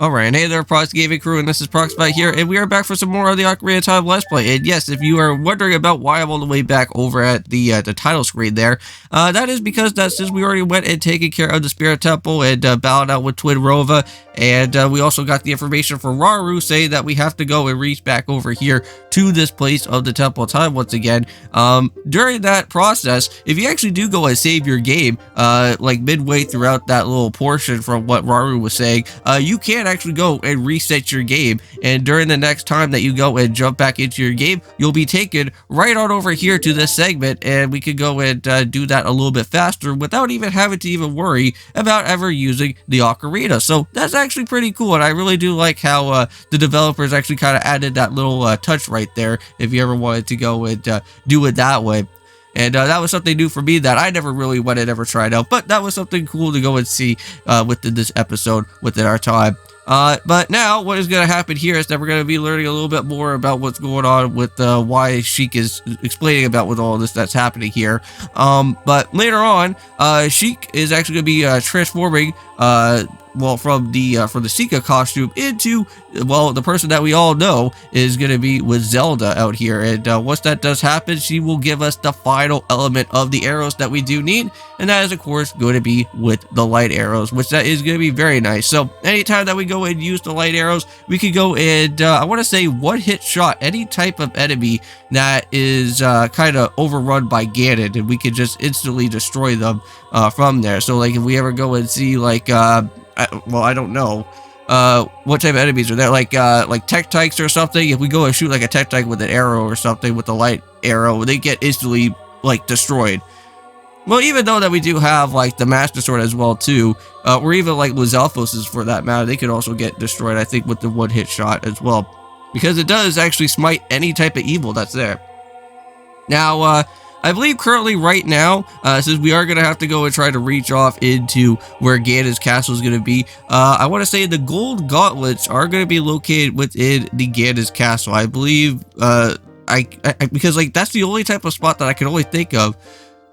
Alright, hey there, Prox Gaming Crew, and this is Proxify here, and we are back for some more of the Ocarina of Time Let's Play. And yes, if you are wondering about why I'm all the way back over at the title screen there, that is because that since we already went and taken care of the Spirit Temple and bowed out with Twin Rova, and we also got the information from Rauru saying that we have to go and reach back over here to this place of the Temple of Time once again. During that process, if you actually do go and save your game, like midway throughout that little portion from what Rauru was saying, you can actually go and reset your game, and during the next time that you go and jump back into your game, you'll be taken right on over here to this segment, and we could go and do that a little bit faster without even having to even worry about ever using the ocarina. So that's actually pretty cool, and I really do like how the developers actually kind of added that little touch right there if you ever wanted to go and do it that way. And that was something new for me that I never really went and ever tried out, but that was something cool to go and see within this episode, within our time. But now what is going to happen here is that we're going to be learning a little bit more about what's going on with why Sheik is explaining about with all this that's happening here. But later on, Sheik is actually going to be transforming well, from the Sheikah costume into, well, the person that we all know is going to be with Zelda out here. And once that does happen, she will give us the final element of the arrows that we do need. And that is, of course, going to be with the light arrows, which that is going to be very nice. So anytime that we go and use the light arrows, we can go and, I want to say, one-hit shot any type of enemy that is kind of overrun by Ganon, and we can just instantly destroy them from there. So, like, if we ever go and see, like, well, I don't know what type of enemies are there, like Tech-Tykes or something. If we go and shoot like a Tech-Tyke with an arrow or something, with the light arrow, they get instantly like destroyed. Well, even though that we do have like the Master Sword as well too, or even like Lizalfos's for that matter, they could also get destroyed, I think, with the one-hit shot as well, because it does actually smite any type of evil that's there. Now, I believe currently right now, since we are going to have to go and try to reach off into where Ganon's castle is going to be, I want to say the gold gauntlets are going to be located within the Ganon's castle. I believe, because like that's the only type of spot that I can only think of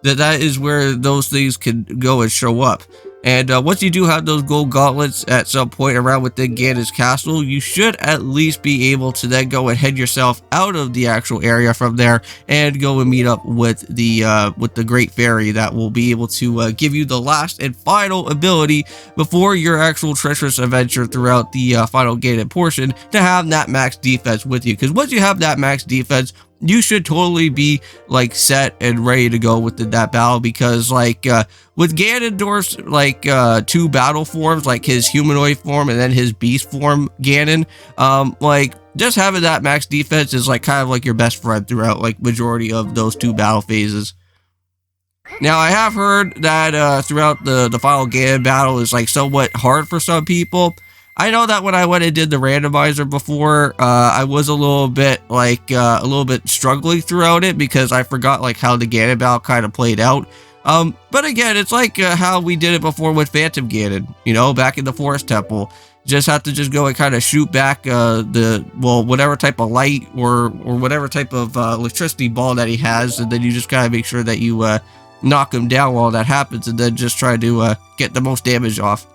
that is where those things can go and show up. And once you do have those gold gauntlets at some point around within Ganon's castle, you should at least be able to then go and head yourself out of the actual area from there and go and meet up with the Great Fairy that will be able to give you the last and final ability before your actual treacherous adventure throughout the final gated portion to have that max defense with you. Because once you have that max defense, you should totally be like set and ready to go with that battle, because like with Ganondorf's like two battle forms, like his humanoid form and then his beast form Ganon, like just having that max defense is like kind of like your best friend throughout like majority of those two battle phases. Now, I have heard that throughout the final Ganon battle is like somewhat hard for some people. I know that when I went and did the randomizer before, I was a little bit struggling throughout it because I forgot like how the Ganon battle kind of played out. But again, it's like how we did it before with Phantom Ganon, you know, back in the Forest Temple. Just have to just go and kind of shoot back whatever type of light or whatever type of electricity ball that he has, and then you just kind of make sure that you knock him down while that happens, and then just try to get the most damage off.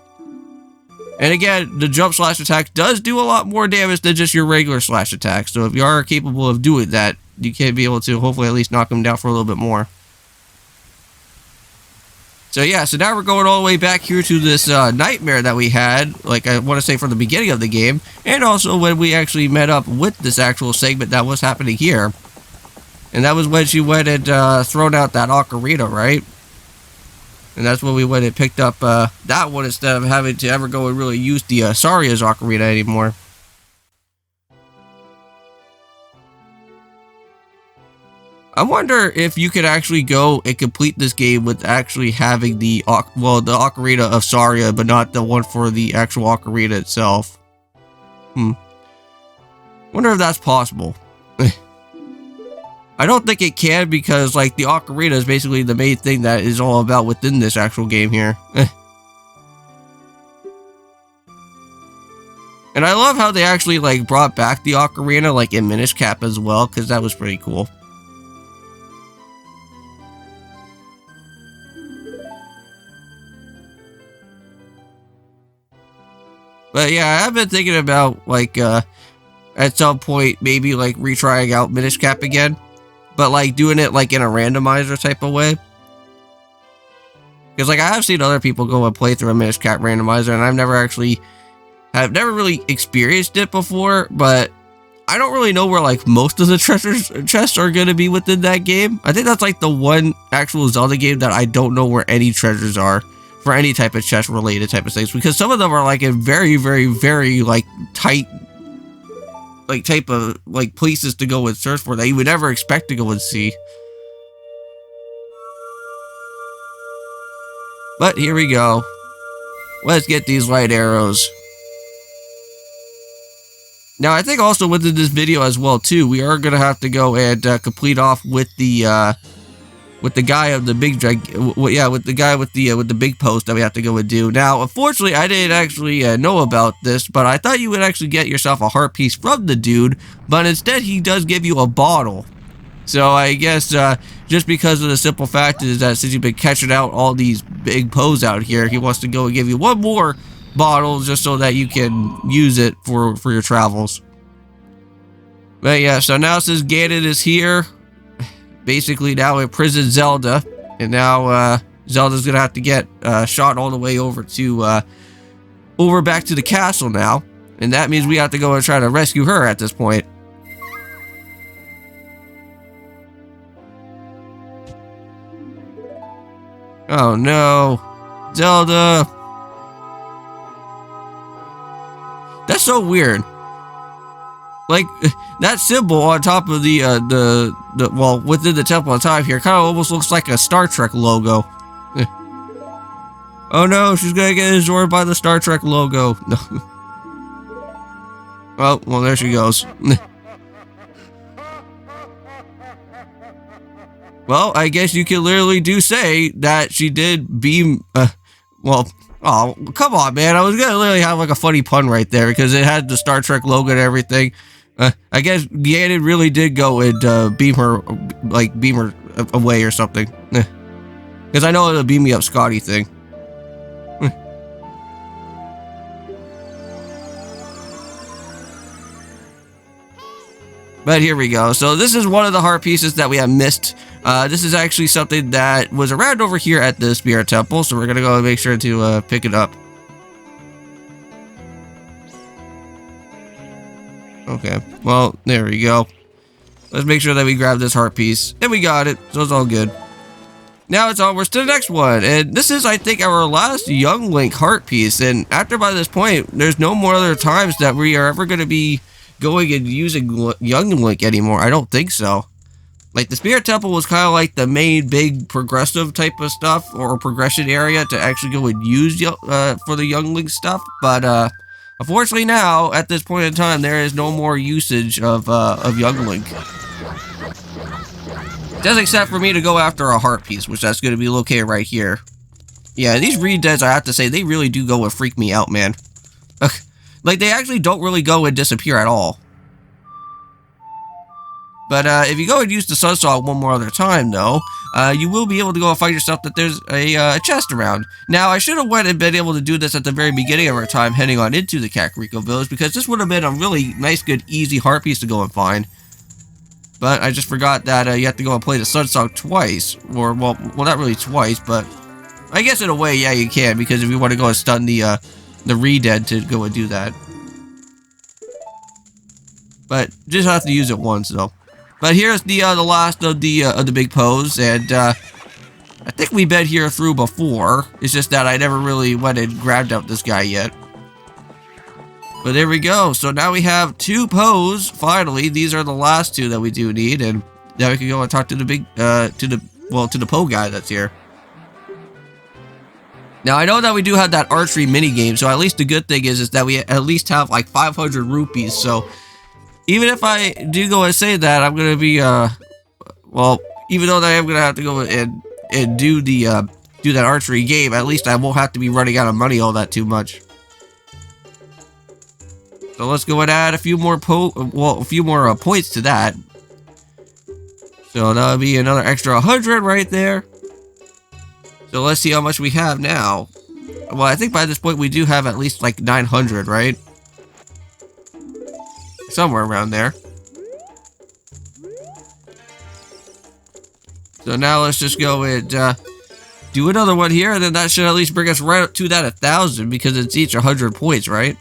And again, the jump slash attack does do a lot more damage than just your regular slash attack. So if you are capable of doing that, you can be able to hopefully at least knock them down for a little bit more. So yeah, so now we're going all the way back here to this nightmare that we had, like I want to say from the beginning of the game, and also when we actually met up with this actual segment that was happening here. And that was when she went and thrown out that ocarina, right? And that's when we went and picked up that one instead of having to ever go and really use the Saria's ocarina anymore. I wonder if you could actually go and complete this game with actually having the ocarina of Saria, but not the one for the actual ocarina itself. Wonder if that's possible. I don't think it can, because like the ocarina is basically the main thing that is all about within this actual game here. And I love how they actually like brought back the ocarina like in Minish Cap as well, because that was pretty cool. But But yeah, I've been thinking about, like, at some point, maybe, like, retrying out Minish Cap again. But, like, doing it, like, in a randomizer type of way. Because, like, I have seen other people go and play through a Minish Cap randomizer, and I've never really experienced it before, but I don't really know where, like, most of the chests are going to be within that game. I think that's, like, the one actual Zelda game that I don't know where any treasures are for any type of chest related type of things, because some of them are, like, in very, very, very, like, tight, like, type of, like, places to go and search for that you would never expect to go and see. But here we go. Let's get these light arrows. Now, I think also within this video as well, too, we are going to have to go and complete off with the guy of the big with the guy with the big post that we have to go and do. Now, unfortunately, I didn't actually know about this, but I thought you would actually get yourself a heart piece from the dude, but instead he does give you a bottle. So I guess just because of the simple fact is that since you've been catching out all these big pos out here, he wants to go and give you one more bottle just so that you can use it for your travels. But yeah, so now since Ganon is here, basically now in prison Zelda, and now Zelda's gonna have to get shot all the way over to back to the castle now, and that means we have to go and try to rescue her at this point. Oh no, Zelda. That's so weird. Like, that symbol on top of well, within the Temple of Time here kind of almost looks like a Star Trek logo. Oh no, she's gonna get absorbed by the Star Trek logo. No. Well, there she goes. Well, I guess you can literally do say that she did beam, well, oh, come on, man. I was gonna literally have like a funny pun right there because it had the Star Trek logo and everything. I guess Ganon really did go and beam her away or something. Because I know it'll beam me up Scotty thing. But here we go. So this is one of the heart pieces that we have missed. This is actually something that was around over here at the Spirit Temple, so we're gonna go and make sure to pick it up. Okay, well, there we go. Let's make sure that we grab this heart piece. And we got it, so it's all good. Now it's onwards to the next one. And this is, I think, our last Young Link heart piece. And after by this point, there's no more other times that we are ever going to be going and using Young Link anymore. I don't think so. Like, the Spirit Temple was kind of like the main big progressive type of stuff, or progression area to actually go and use for the Young Link stuff. But, unfortunately now, at this point in time, there is no more usage of Young Link. Just except for me to go after a heart piece, which that's going to be located right here. Yeah, these redeads, I have to say, they really do go and freak me out, man. Like, they actually don't really go and disappear at all. But if you go and use the Sunsong one more other time, though, you will be able to go and find yourself that there's a chest around. Now, I should have went and been able to do this at the very beginning of our time heading on into the Kakariko Village, because this would have been a really nice, good, easy heart piece to go and find. But I just forgot that you have to go and play the Sunsong twice. Or, well, not really twice, but I guess in a way, yeah, you can, because if you want to go and stun the Redead to go and do that. But just have to use it once, though. But here's the last of the big pose, and I think we've been here through before. It's just that I never really went and grabbed out this guy yet. But there we go. So now we have 2 pose. Finally, these are the last 2 that we do need, and now we can go and talk to the big to the Po guy that's here. Now I know that we do have that archery mini game, so at least the good thing is that we at least have like 500 rupees. So even if I do go and say that, I'm gonna be well, even though I am gonna have to go and do that archery game, at least I won't have to be running out of money all that too much. So let's go and add a few more points to that. So that'll be another extra 100 right there. So let's see how much we have now. Well, I think by this point we do have at least like 900, right? Somewhere around there. So now let's just go and do another one here, and then that should at least bring us right up to that 1,000 because it's each 100 points, right?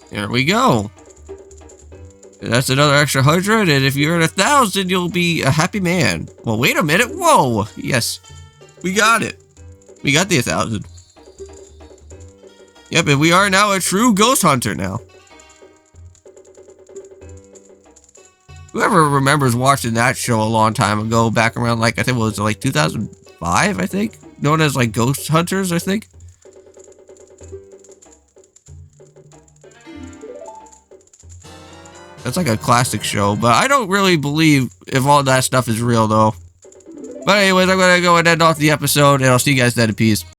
There we go. And that's another extra 100, and if you're at 1,000, you'll be a happy man. Well, wait a minute. Whoa. Yes. We got it. We got the 1,000. Yep, and we are now a true ghost hunter now. Whoever remembers watching that show a long time ago, back around like, I think it was like 2005, I think? Known as like Ghost Hunters, I think? That's like a classic show, but I don't really believe if all that stuff is real though. But anyways, I'm gonna go and end off the episode, and I'll see you guys then in peace.